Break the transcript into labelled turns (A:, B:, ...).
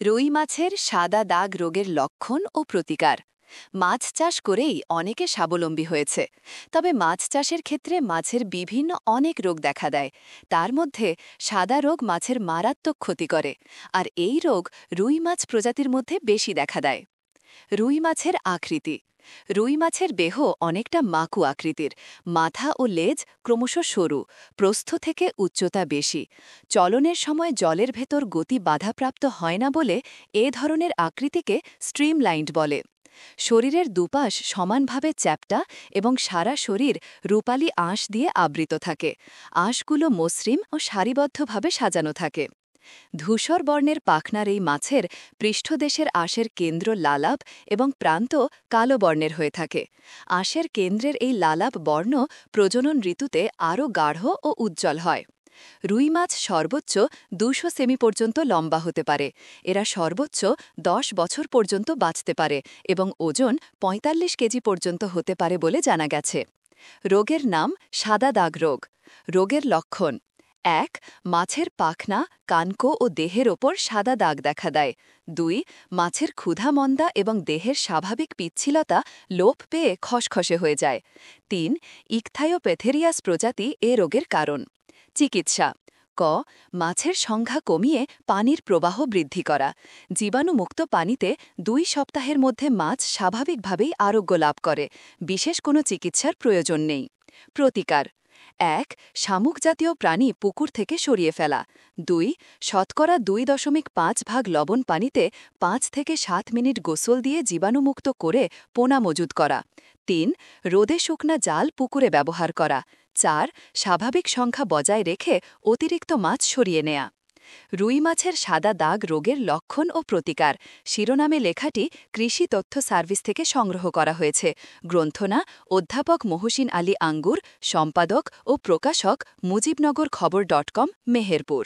A: রুই মাছের সাদা দাগ রোগের লক্ষণ ও প্রতিকার। মাছ চাষ করেই অনেকে স্বাবলম্বী হয়েছে। তবে মাছ চাষের ক্ষেত্রে মাছের বিভিন্ন অনেক রোগ দেখা দেয়। তার মধ্যে সাদা রোগ মাছের মারাত্মক ক্ষতি করে, আর এই রোগ রুই মাছ প্রজাতির মধ্যে বেশি দেখা দেয়। রুই মাছের আকৃতি। রুই মাছের দেহ অনেকটা মাকু আকৃতির। মাথা ও লেজ ক্রমশ সরু, প্রস্থ থেকে উচ্চতা বেশি। চলনের সময় জলের ভেতর গতি বাধাপ্রাপ্ত হয় না বলে এ ধরনের আকৃতিকে স্ট্রিমলাইন্ড বলে। শরীরের দুপাশ সমানভাবে চ্যাপ্টা এবং সারা শরীর রূপালী আঁশ দিয়ে আবৃত থাকে। আঁশগুলো মসৃণ ও সারিবদ্ধভাবে সাজানো থাকে। ধূসর বর্ণের পাখনার এই মাছের পৃষ্ঠদেশের আঁশের কেন্দ্র লালাভ এবং প্রান্ত কালো বর্ণের হয়ে থাকে। আঁশের কেন্দ্রের এই লালাভ বর্ণ প্রজনন ঋতুতে আরও গাঢ় ও উজ্জ্বল হয়। রুই মাছ সর্বোচ্চ ২০০ সেমি পর্যন্ত লম্বা হতে পারে। এরা সর্বোচ্চ ১০ বছর পর্যন্ত বাঁচতে পারে এবং ওজন ৪৫ কেজি পর্যন্ত হতে পারে বলে জানা গেছে। রোগের নাম সাদা দাগ রোগ। রোগের লক্ষণ: ১. মাছের পাখনা, কানকো ও দেহের ওপর সাদা দাগ দেখা দেয়। ২. মাছের ক্ষুধামন্দা এবং দেহের স্বাভাবিক পিচ্ছিলতা লোপ পেয়ে খসখসে হয়ে যায়। ৩. ইকথায়োপ্যাথেরিয়াস প্রজাতি এ রোগের কারণ। চিকিৎসা: ক. মাছের সংখ্যা কমিয়ে পানির প্রবাহ বৃদ্ধি করা। জীবাণুমুক্ত পানিতে ২ সপ্তাহের মধ্যে মাছ স্বাভাবিকভাবেই আরোগ্য লাভ করে। বিশেষ কোনো চিকিৎসার প্রয়োজন নেই। প্রতিকার: ১. শামুক জাতীয় প্রাণী পুকুর থেকে সরিয়ে ফেলা। ২. শতকরা ২.৫ ভাগ লবণ পানিতে ৫ থেকে ৭ মিনিট গোসল দিয়ে জীবাণুমুক্ত করে পোনা মজুত করা। ৩. রোদে শুকনা জাল পুকুরে ব্যবহার করা। ৪. স্বাভাবিক সংখ্যা বজায় রেখে অতিরিক্ত মাছ সরিয়ে নেয়া। রুই মাছের সাদা দাগ রোগের লক্ষণ ও প্রতিকার শিরোনামে লেখাটি কৃষি তথ্য সার্ভিস থেকে সংগ্রহ করা হয়েছে। গ্রন্থনা: অধ্যাপক মহসিন আলী আঙ্গুর, সম্পাদক ও প্রকাশক মুজিবনগর খবর.com, মেহেরপুর।